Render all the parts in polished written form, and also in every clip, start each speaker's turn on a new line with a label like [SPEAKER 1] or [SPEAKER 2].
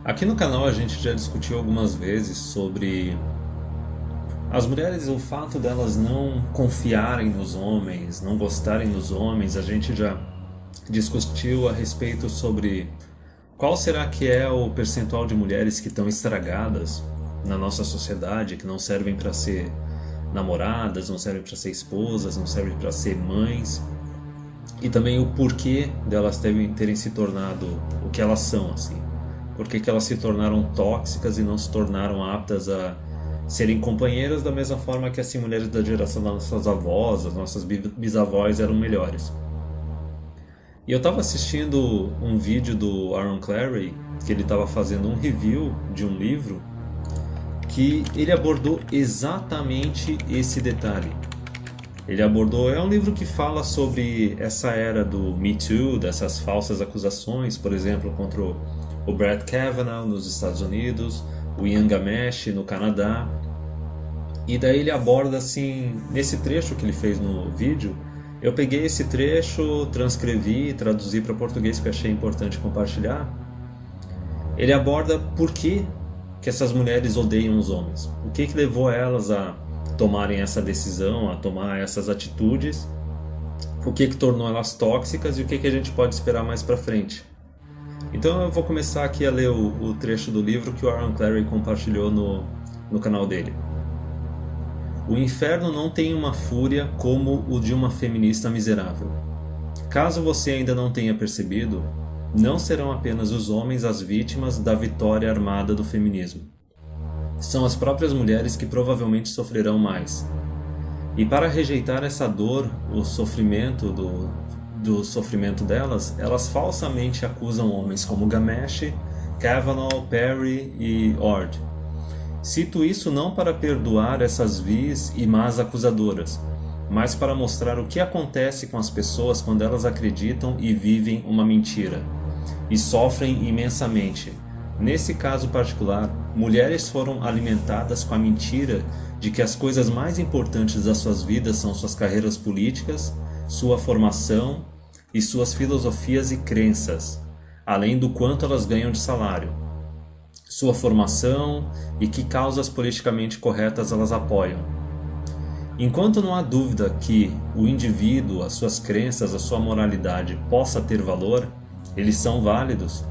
[SPEAKER 1] Aqui no canal a gente já discutiu algumas vezes sobre as mulheres, o fato delas não confiarem nos homens, não gostarem dos homens. A gente já discutiu a respeito sobre qual será que é o percentual de mulheres que estão estragadas na nossa sociedade, que não servem para ser namoradas, não servem para ser esposas, não servem para ser mães, e também o porquê delas terem se tornado o que elas são, assim. Por que elas se tornaram tóxicas e não se tornaram aptas a serem companheiras da mesma forma que assim mulheres da geração das nossas avós, das nossas bisavós eram melhores. E eu estava assistindo um vídeo do Aaron Clarey, que ele estava fazendo um review de um livro, que ele abordou exatamente esse detalhe. Ele abordou, é um livro que fala sobre essa era do Me Too, dessas falsas acusações, por exemplo, contra o Brett Kavanaugh nos Estados Unidos, o Ian Ghomesh no Canadá. E daí ele aborda assim, nesse trecho que ele fez no vídeo, eu peguei esse trecho, transcrevi, traduzi para português porque achei importante compartilhar. Ele aborda por que essas mulheres odeiam os homens. O que levou elas a tomarem essa decisão, a tomar essas atitudes, o que tornou elas tóxicas e o que a gente pode esperar mais para frente. Então eu vou começar aqui a ler o trecho do livro que o Aaron Clarey compartilhou no canal dele. O inferno não tem uma fúria como o de uma feminista miserável. Caso você ainda não tenha percebido, não serão apenas os homens as vítimas da vitória armada do feminismo. São as próprias mulheres que provavelmente sofrerão mais. E para rejeitar essa dor, o sofrimento do sofrimento delas, elas falsamente acusam homens como Ghomesh, Kavanaugh, Perry e Ord. Cito isso não para perdoar essas vis e más acusadoras, mas para mostrar o que acontece com as pessoas quando elas acreditam e vivem uma mentira, e sofrem imensamente. Nesse caso particular, mulheres foram alimentadas com a mentira de que as coisas mais importantes das suas vidas são suas carreiras políticas, sua formação e suas filosofias e crenças, além do quanto elas ganham de salário, sua formação e que causas politicamente corretas elas apoiam. Enquanto não há dúvida que o indivíduo, as suas crenças, a sua moralidade possa ter valor, eles são válidos,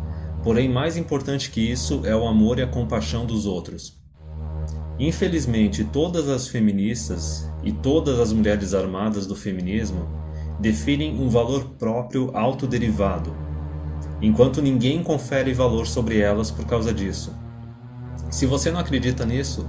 [SPEAKER 1] porém mais importante que isso é o amor e a compaixão dos outros. Infelizmente, todas as feministas e todas as mulheres armadas do feminismo definem um valor próprio autoderivado, enquanto ninguém confere valor sobre elas por causa disso. Se você não acredita nisso,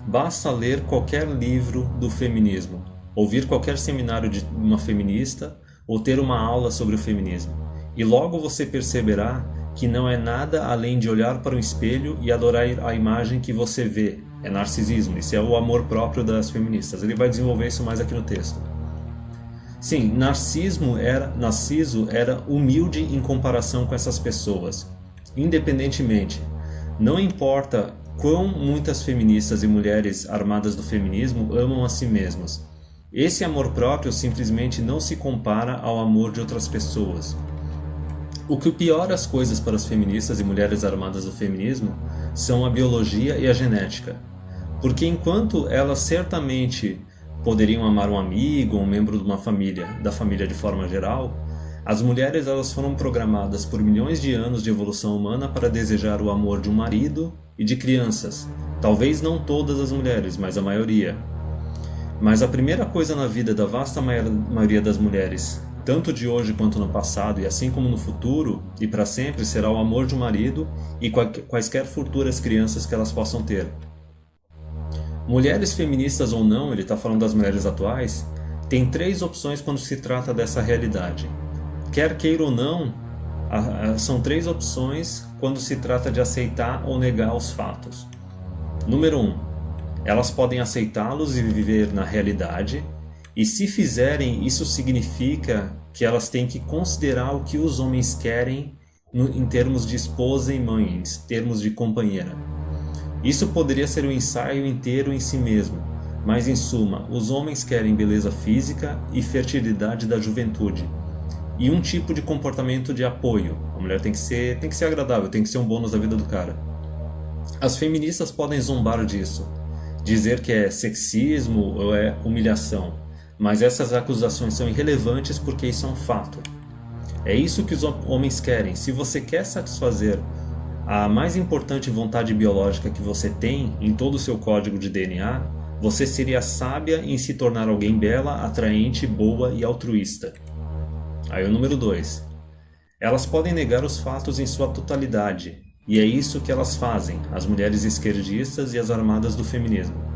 [SPEAKER 1] basta ler qualquer livro do feminismo, ouvir qualquer seminário de uma feminista ou ter uma aula sobre o feminismo, e logo você perceberá que não é nada além de olhar para o espelho e adorar a imagem que você vê. É narcisismo, isso é o amor próprio das feministas. Ele vai desenvolver isso mais aqui no texto. Sim, Narciso era humilde em comparação com essas pessoas. Independentemente, não importa quão muitas feministas e mulheres armadas do feminismo amam a si mesmas. Esse amor próprio simplesmente não se compara ao amor de outras pessoas. O que piora as coisas para as feministas e mulheres armadas do feminismo são a biologia e a genética. Porque enquanto elas certamente poderiam amar um amigo ou um membro de uma família, da família de forma geral, as mulheres elas foram programadas por milhões de anos de evolução humana para desejar o amor de um marido e de crianças. Talvez não todas as mulheres, mas a maioria. Mas a primeira coisa na vida da vasta maioria das mulheres, tanto de hoje quanto no passado, e assim como no futuro e para sempre, será o amor de um marido e quaisquer futuras crianças que elas possam ter. Mulheres feministas ou não, ele está falando das mulheres atuais, tem 3 opções quando se trata dessa realidade. Quer queira ou não, são 3 opções quando se trata de aceitar ou negar os fatos. Número 1. Elas podem aceitá-los e viver na realidade, e se fizerem, isso significa que elas têm que considerar o que os homens querem em termos de esposa e mãe, em termos de companheira. Isso poderia ser um ensaio inteiro em si mesmo, mas em suma, os homens querem beleza física e fertilidade da juventude. e um tipo de comportamento de apoio. A mulher tem que ser agradável, tem que ser um bônus da vida do cara. As feministas podem zombar disso, dizer que é sexismo ou é humilhação, mas essas acusações são irrelevantes porque isso é um fato. É isso que os homens querem. Se você quer satisfazer a mais importante vontade biológica que você tem em todo o seu código de DNA, você seria sábia em se tornar alguém bela, atraente, boa e altruísta. Aí o número 2. Elas podem negar os fatos em sua totalidade, e é isso que elas fazem, as mulheres esquerdistas e as armadas do feminismo.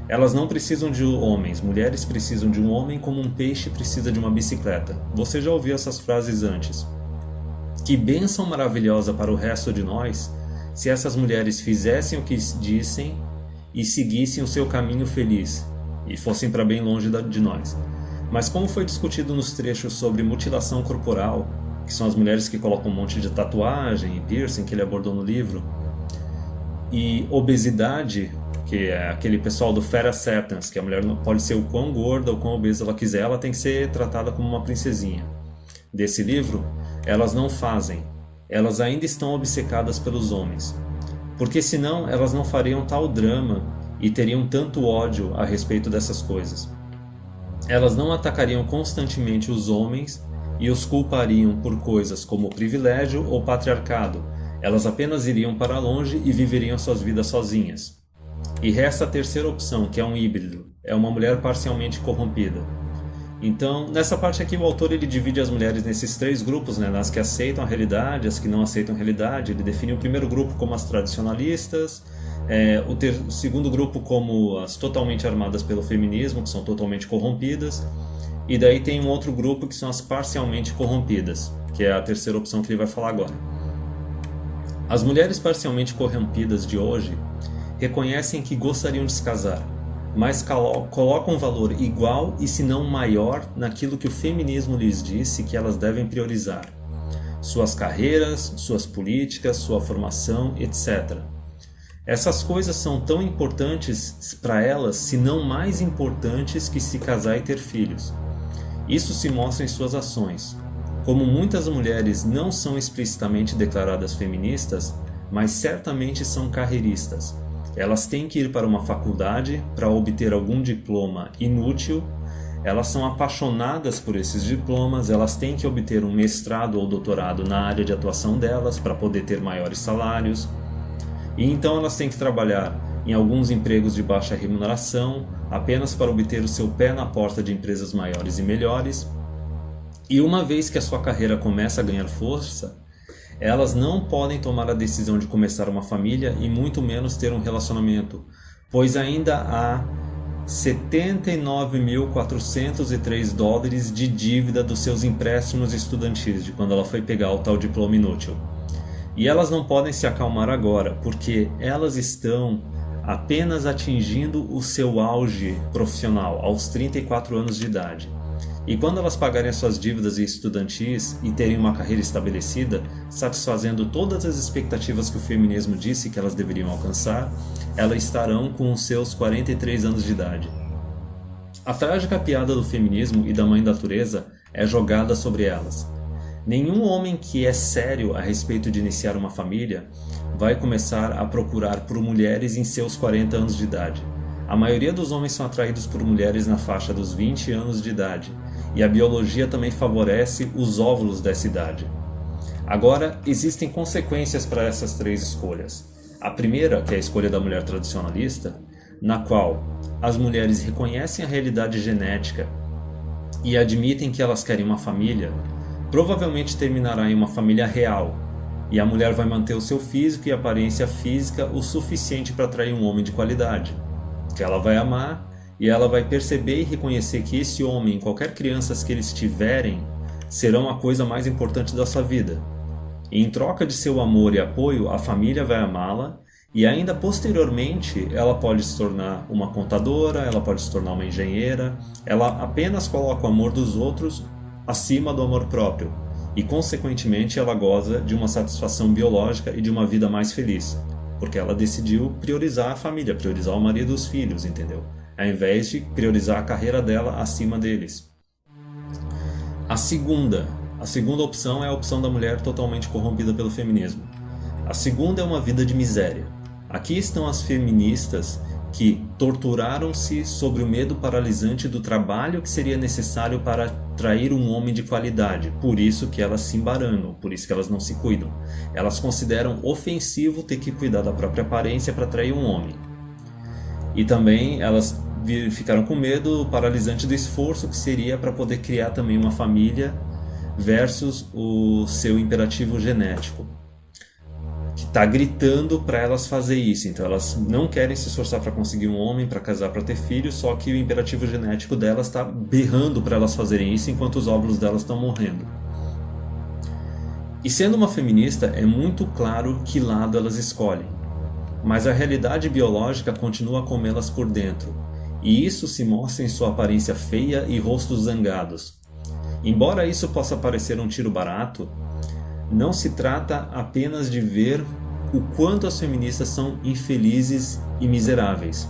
[SPEAKER 1] Elas não precisam de homens, mulheres precisam de um homem como um peixe precisa de uma bicicleta. Você já ouviu essas frases antes. Que bênção maravilhosa para o resto de nós se essas mulheres fizessem o que dissem e seguissem o seu caminho feliz e fossem para bem longe de nós. Mas como foi discutido nos trechos sobre mutilação corporal, que são as mulheres que colocam um monte de tatuagem e piercing que ele abordou no livro, e obesidade, que é aquele pessoal do fat acceptance, que a mulher não pode ser o quão gorda ou quão obesa ela quiser, ela tem que ser tratada como uma princesinha. Desse livro, elas não fazem, elas ainda estão obcecadas pelos homens, porque senão elas não fariam tal drama e teriam tanto ódio a respeito dessas coisas. Elas não atacariam constantemente os homens e os culpariam por coisas como privilégio ou patriarcado. Elas apenas iriam para longe e viveriam suas vidas sozinhas. E resta a terceira opção, que é um híbrido. É uma mulher parcialmente corrompida. Então, nessa parte aqui, o autor ele divide as mulheres nesses 3 grupos, né? As que aceitam a realidade, as que não aceitam a realidade. Ele define o primeiro grupo como as tradicionalistas, o segundo grupo como as totalmente armadas pelo feminismo, que são totalmente corrompidas. E daí tem um outro grupo que são as parcialmente corrompidas, que é a terceira opção que ele vai falar agora. As mulheres parcialmente corrompidas de hoje reconhecem que gostariam de se casar, mas colocam um valor igual e se não maior naquilo que o feminismo lhes disse que elas devem priorizar. Suas carreiras, suas políticas, sua formação, etc. Essas coisas são tão importantes para elas, se não mais importantes que se casar e ter filhos. Isso se mostra em suas ações. Como muitas mulheres não são explicitamente declaradas feministas, mas certamente são carreiristas. Elas têm que ir para uma faculdade para obter algum diploma inútil, elas são apaixonadas por esses diplomas, elas têm que obter um mestrado ou doutorado na área de atuação delas para poder ter maiores salários. E então elas têm que trabalhar em alguns empregos de baixa remuneração, apenas para obter o seu pé na porta de empresas maiores e melhores. E uma vez que a sua carreira começa a ganhar força, elas não podem tomar a decisão de começar uma família e muito menos ter um relacionamento, pois ainda há $79.403 de dívida dos seus empréstimos estudantis, de quando ela foi pegar o tal diploma inútil. E elas não podem se acalmar agora, porque elas estão apenas atingindo o seu auge profissional, aos 34 anos de idade. E quando elas pagarem as suas dívidas estudantis e terem uma carreira estabelecida, satisfazendo todas as expectativas que o feminismo disse que elas deveriam alcançar, elas estarão com os seus 43 anos de idade. A trágica piada do feminismo e da mãe natureza é jogada sobre elas. Nenhum homem que é sério a respeito de iniciar uma família vai começar a procurar por mulheres em seus 40 anos de idade. A maioria dos homens são atraídos por mulheres na faixa dos 20 anos de idade, e a biologia também favorece os óvulos dessa idade. Agora, existem consequências para essas 3 escolhas. A primeira, que é a escolha da mulher tradicionalista, na qual as mulheres reconhecem a realidade genética e admitem que elas querem uma família, provavelmente terminará em uma família real, e a mulher vai manter o seu físico e aparência física o suficiente para atrair um homem de qualidade, que ela vai amar, e ela vai perceber e reconhecer que esse homem, qualquer crianças que eles tiverem, serão a coisa mais importante da sua vida. E em troca de seu amor e apoio, a família vai amá-la, e ainda posteriormente ela pode se tornar uma contadora, ela pode se tornar uma engenheira, ela apenas coloca o amor dos outros acima do amor próprio, e consequentemente ela goza de uma satisfação biológica e de uma vida mais feliz, porque ela decidiu priorizar a família, priorizar o marido e os filhos, entendeu? Ao invés de priorizar a carreira dela acima deles. A segunda, A segunda opção é a opção da mulher totalmente corrompida pelo feminismo. A segunda é uma vida de miséria. Aqui estão as feministas que torturaram-se sobre o medo paralisante do trabalho que seria necessário para atrair um homem de qualidade. Por isso que elas se embarangam, por isso que elas não se cuidam. Elas consideram ofensivo ter que cuidar da própria aparência para atrair um homem. E também elas ficaram com medo paralisante do esforço que seria para poder criar também uma família versus o seu imperativo genético, que está gritando para elas fazer isso. Então elas não querem se esforçar para conseguir um homem, para casar, para ter filhos, só que o imperativo genético delas está berrando para elas fazerem isso enquanto os óvulos delas estão morrendo. E sendo uma feminista, é muito claro que lado elas escolhem, mas a realidade biológica continua a comê-las por dentro, e isso se mostra em sua aparência feia e rostos zangados. Embora isso possa parecer um tiro barato, não se trata apenas de ver o quanto as feministas são infelizes e miseráveis.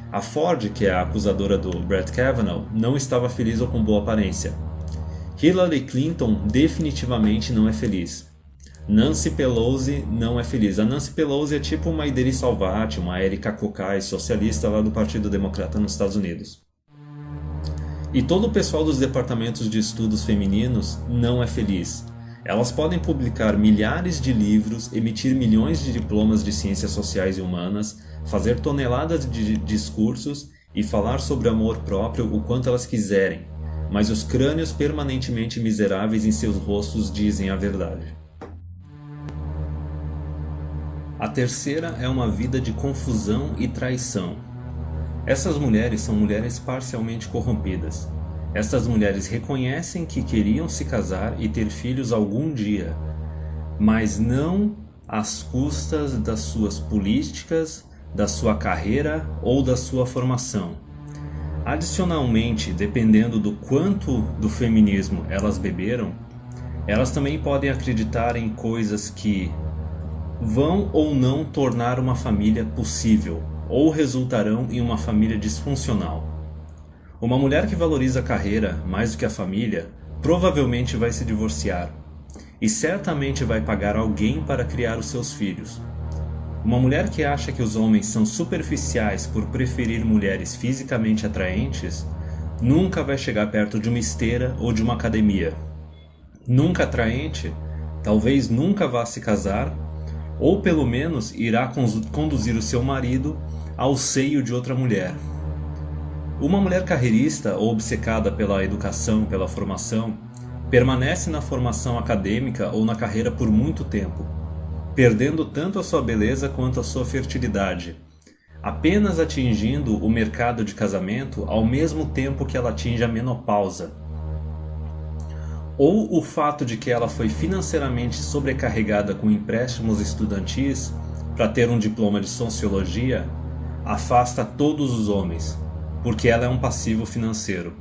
[SPEAKER 1] A Ford, que é a acusadora do Brett Kavanaugh, não estava feliz ou com boa aparência. Hillary Clinton definitivamente não é feliz. Nancy Pelosi não é feliz. A Nancy Pelosi é tipo uma Ideri Salvati, uma Erika Kokai, socialista lá do Partido Democrata nos Estados Unidos. E todo o pessoal dos departamentos de estudos femininos não é feliz. Elas podem publicar milhares de livros, emitir milhões de diplomas de ciências sociais e humanas, fazer toneladas de discursos e falar sobre amor próprio o quanto elas quiserem, mas os crânios permanentemente miseráveis em seus rostos dizem a verdade. A terceira é uma vida de confusão e traição. Essas mulheres são mulheres parcialmente corrompidas. Estas mulheres reconhecem que queriam se casar e ter filhos algum dia, mas não às custas das suas políticas, da sua carreira ou da sua formação. Adicionalmente, dependendo do quanto do feminismo elas beberam, elas também podem acreditar em coisas que vão ou não tornar uma família possível, ou resultarão em uma família disfuncional. Uma mulher que valoriza a carreira mais do que a família provavelmente vai se divorciar e certamente vai pagar alguém para criar os seus filhos. Uma mulher que acha que os homens são superficiais por preferir mulheres fisicamente atraentes nunca vai chegar perto de uma esteira ou de uma academia. Nunca atraente, talvez nunca vá se casar, ou pelo menos irá conduzir o seu marido ao seio de outra mulher. Uma mulher carreirista ou obcecada pela educação, pela formação, permanece na formação acadêmica ou na carreira por muito tempo, perdendo tanto a sua beleza quanto a sua fertilidade, apenas atingindo o mercado de casamento ao mesmo tempo que ela atinge a menopausa. Ou o fato de que ela foi financeiramente sobrecarregada com empréstimos estudantis para ter um diploma de sociologia afasta todos os homens, porque ela é um passivo financeiro.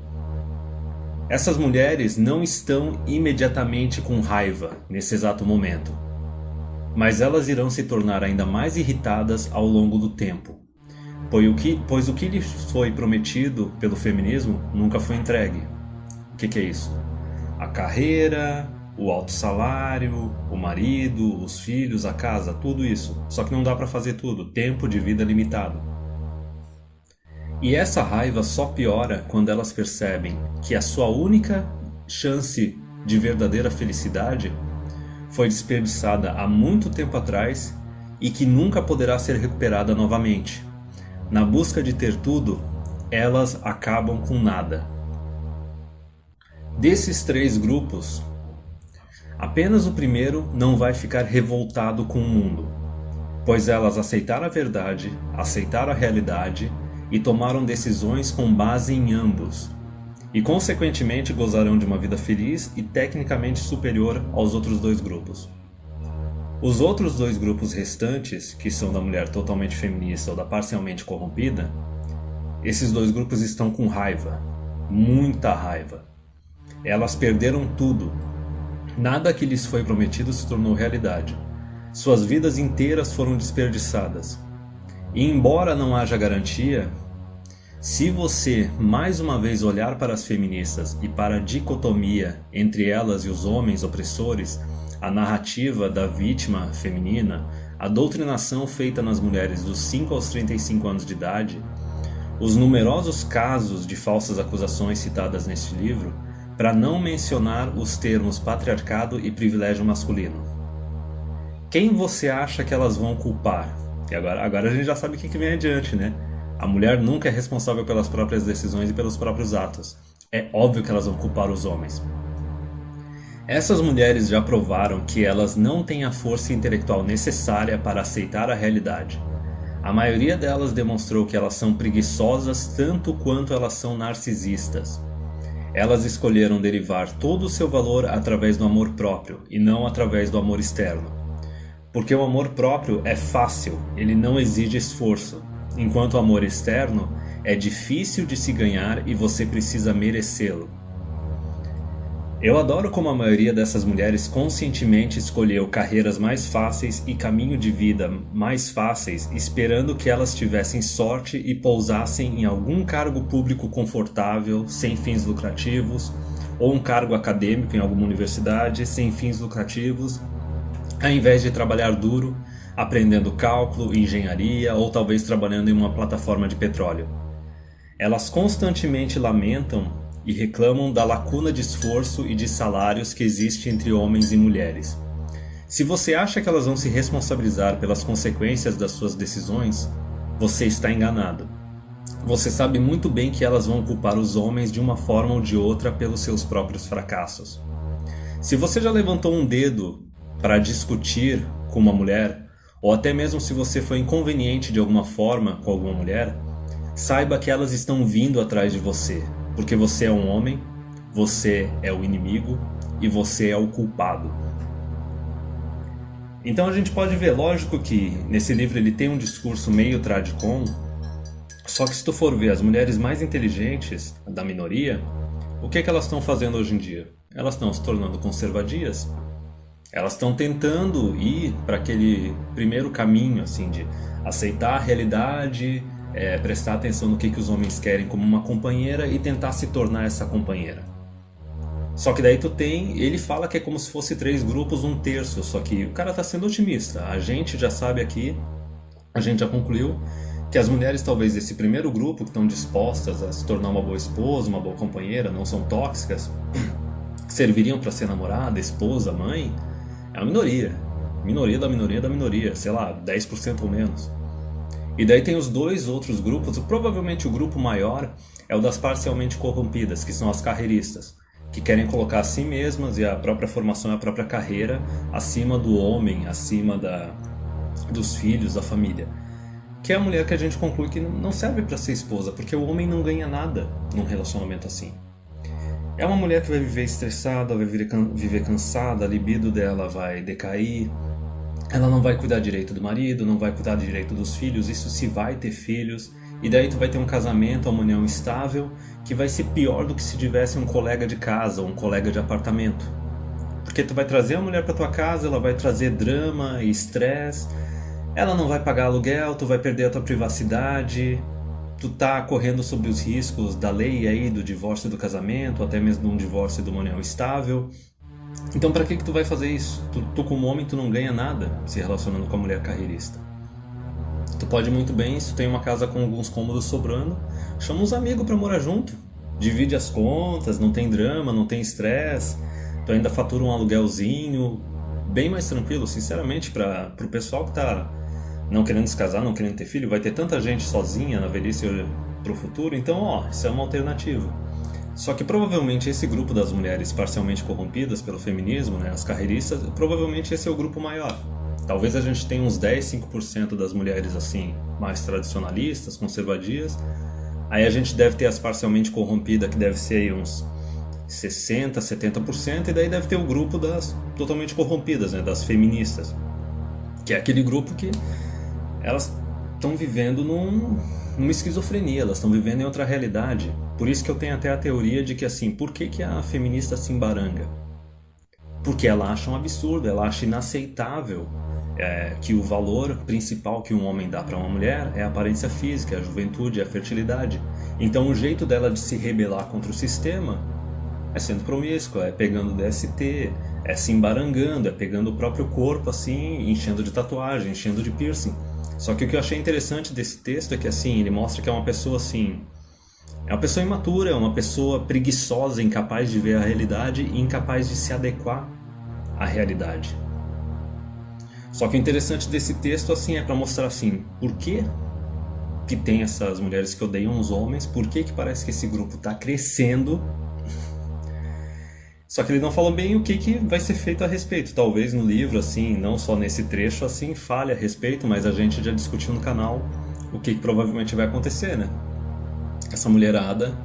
[SPEAKER 1] Essas mulheres não estão imediatamente com raiva nesse exato momento, mas elas irão se tornar ainda mais irritadas ao longo do tempo, pois o que lhes foi prometido pelo feminismo nunca foi entregue. O que é isso? A carreira, o alto salário, o marido, os filhos, a casa, tudo isso. Só que não dá para fazer tudo, tempo de vida limitado. E essa raiva só piora quando elas percebem que a sua única chance de verdadeira felicidade foi desperdiçada há muito tempo atrás e que nunca poderá ser recuperada novamente. Na busca de ter tudo, elas acabam com nada. Desses três grupos, apenas o primeiro não vai ficar revoltado com o mundo, pois elas aceitaram a verdade, aceitaram a realidade e tomaram decisões com base em ambos, e consequentemente gozarão de uma vida feliz e tecnicamente superior aos outros dois grupos. Os outros dois grupos restantes, que são da mulher totalmente feminista ou da parcialmente corrompida, esses dois grupos estão com raiva, muita raiva. Elas perderam tudo. Nada que lhes foi prometido se tornou realidade. Suas vidas inteiras foram desperdiçadas. E embora não haja garantia, Se você mais uma vez olhar para as feministas e para a dicotomia entre elas e os homens opressores, a narrativa da vítima feminina, a doutrinação feita nas mulheres dos 5 aos 35 anos de idade, os numerosos casos de falsas acusações citadas neste livro, para não mencionar os termos patriarcado e privilégio masculino. Quem você acha que elas vão culpar? E agora a gente já sabe o que vem adiante, né? A mulher nunca é responsável pelas próprias decisões e pelos próprios atos. É óbvio que elas vão culpar os homens. Essas mulheres já provaram que elas não têm a força intelectual necessária para aceitar a realidade. A maioria delas demonstrou que elas são preguiçosas tanto quanto elas são narcisistas. Elas escolheram derivar todo o seu valor através do amor próprio e não através do amor externo. Porque o amor próprio é fácil, ele não exige esforço. Enquanto o amor externo é difícil de se ganhar e você precisa merecê-lo. Eu adoro como a maioria dessas mulheres conscientemente escolheu carreiras mais fáceis e caminho de vida mais fáceis, esperando que elas tivessem sorte e pousassem em algum cargo público confortável, sem fins lucrativos, ou um cargo acadêmico em alguma universidade, sem fins lucrativos, ao invés de trabalhar duro, aprendendo cálculo, engenharia ou talvez trabalhando em uma plataforma de petróleo. Elas constantemente lamentam e reclamam da lacuna de esforço e de salários que existe entre homens e mulheres. Se você acha que elas vão se responsabilizar pelas consequências das suas decisões, você está enganado. Você sabe muito bem que elas vão culpar os homens de uma forma ou de outra pelos seus próprios fracassos. Se você já levantou um dedo para discutir com uma mulher, ou até mesmo se você foi inconveniente de alguma forma com alguma mulher, saiba que elas estão vindo atrás de você, porque você é um homem, você é o inimigo e você é o culpado. Então a gente pode ver, lógico que nesse livro ele tem um discurso meio tradicon, só que se tu for ver as mulheres mais inteligentes da minoria, o que elas estão fazendo hoje em dia? Elas estão se tornando conservadias. Elas estão tentando ir para aquele primeiro caminho assim de aceitar a realidade, prestar atenção no que os homens querem como uma companheira e tentar se tornar essa companheira. Só que daí ele fala que é como se fosse 3 grupos, 1/3, só que o cara está sendo otimista. A gente já sabe aqui, a gente já concluiu que as mulheres talvez desse primeiro grupo que estão dispostas a se tornar uma boa esposa, uma boa companheira, não são tóxicas, serviriam para ser namorada, esposa, mãe, é uma minoria. Minoria da minoria da minoria, sei lá, 10% ou menos. E daí tem os 2 outros grupos, provavelmente o grupo maior é o das parcialmente corrompidas, que são as carreiristas, que querem colocar a si mesmas e a própria formação e a própria carreira acima do homem, acima dos filhos, da família. Que é a mulher que a gente conclui que não serve para ser esposa, porque o homem não ganha nada num relacionamento assim. É uma mulher que vai viver estressada, vai viver cansada, a libido dela vai decair, ela não vai cuidar direito do marido, não vai cuidar direito dos filhos, isso se vai ter filhos, e daí tu vai ter um casamento, uma união estável, que vai ser pior do que se tivesse um colega de casa ou um colega de apartamento. Porque tu vai trazer a mulher para tua casa, ela vai trazer drama e estresse, ela não vai pagar aluguel, tu vai perder a tua privacidade, tu tá correndo sobre os riscos da lei aí do divórcio do casamento, até mesmo de um divórcio de uma união estável. Então pra que tu vai fazer isso? Tu como homem tu não ganha nada se relacionando com a mulher carreirista. Tu pode muito bem, se tu tem uma casa com alguns cômodos sobrando, chama uns amigos pra morar junto, divide as contas, não tem drama, não tem estresse, tu ainda fatura um aluguelzinho, bem mais tranquilo, sinceramente, pro pessoal que tá não querendo se casar, não querendo ter filho, vai ter tanta gente sozinha na velhice pro futuro, então isso é uma alternativa. Só que provavelmente esse grupo das mulheres parcialmente corrompidas pelo feminismo, né, as carreiristas, provavelmente esse é o grupo maior. Talvez a gente tenha uns 10, 5% das mulheres assim, mais tradicionalistas, conservadias. Aí a gente deve ter as parcialmente corrompidas, que deve ser aí uns 60, 70%, e daí deve ter o grupo das totalmente corrompidas, né, das feministas. Que é aquele grupo que elas estão vivendo numa esquizofrenia, elas estão vivendo em outra realidade. Por isso que eu tenho até a teoria de que assim, por que a feminista se embaranga? Porque ela acha um absurdo, ela acha inaceitável que o valor principal que um homem dá para uma mulher é a aparência física, a juventude, a fertilidade. Então o jeito dela de se rebelar contra o sistema é sendo promíscua, é pegando DST, é se embarangando, é pegando o próprio corpo assim, enchendo de tatuagem, enchendo de piercing. Só que o que eu achei interessante desse texto é que assim, ele mostra que é uma pessoa assim, é uma pessoa imatura, é uma pessoa preguiçosa, incapaz de ver a realidade e incapaz de se adequar à realidade. Só que o interessante desse texto assim é para mostrar assim, por que tem essas mulheres que odeiam os homens, por que parece que esse grupo está crescendo. Só que ele não fala bem o que vai ser feito a respeito. Talvez no livro, assim, não só nesse trecho, assim, fale a respeito, mas a gente já discutiu no canal o que provavelmente vai acontecer, né? Essa mulherada,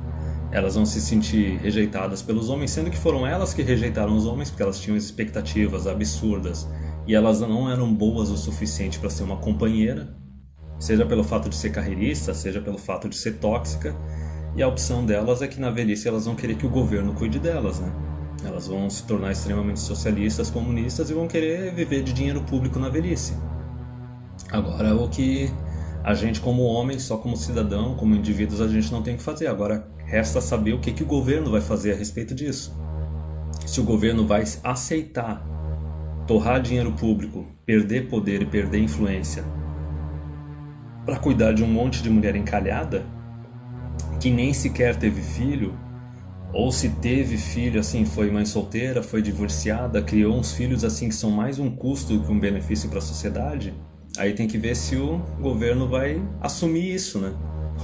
[SPEAKER 1] elas vão se sentir rejeitadas pelos homens, sendo que foram elas que rejeitaram os homens, porque elas tinham expectativas absurdas e elas não eram boas o suficiente para ser uma companheira, seja pelo fato de ser carreirista, seja pelo fato de ser tóxica, e a opção delas é que na velhice elas vão querer que o governo cuide delas, né? Elas vão se tornar extremamente socialistas, comunistas e vão querer viver de dinheiro público na velhice. Agora, o que a gente como homem, só como cidadão, como indivíduos, a gente não tem que fazer. Agora, resta saber o que o governo vai fazer a respeito disso. Se o governo vai aceitar torrar dinheiro público, perder poder e perder influência para cuidar de um monte de mulher encalhada que nem sequer teve filho, ou se teve filho, assim, foi mãe solteira, foi divorciada, criou uns filhos assim que são mais um custo do que um benefício para a sociedade, aí tem que ver se o governo vai assumir isso, né?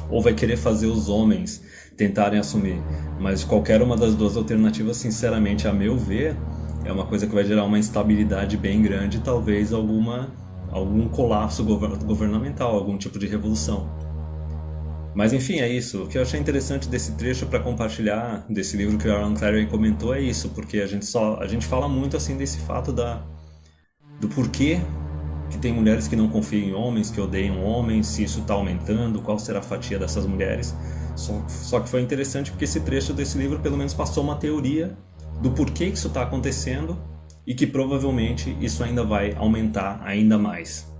[SPEAKER 1] Ou vai querer fazer os homens tentarem assumir. Mas qualquer uma das duas alternativas, sinceramente, a meu ver, é uma coisa que vai gerar uma instabilidade bem grande, talvez algum colapso governamental, algum tipo de revolução. Mas enfim, é isso. O que eu achei interessante desse trecho para compartilhar, desse livro que o Aaron Clarey comentou, é isso, porque a gente fala muito assim desse fato do porquê que tem mulheres que não confiam em homens, que odeiam homens, se isso está aumentando, qual será a fatia dessas mulheres. Só que foi interessante porque esse trecho desse livro pelo menos passou uma teoria do porquê que isso está acontecendo e que provavelmente isso ainda vai aumentar ainda mais.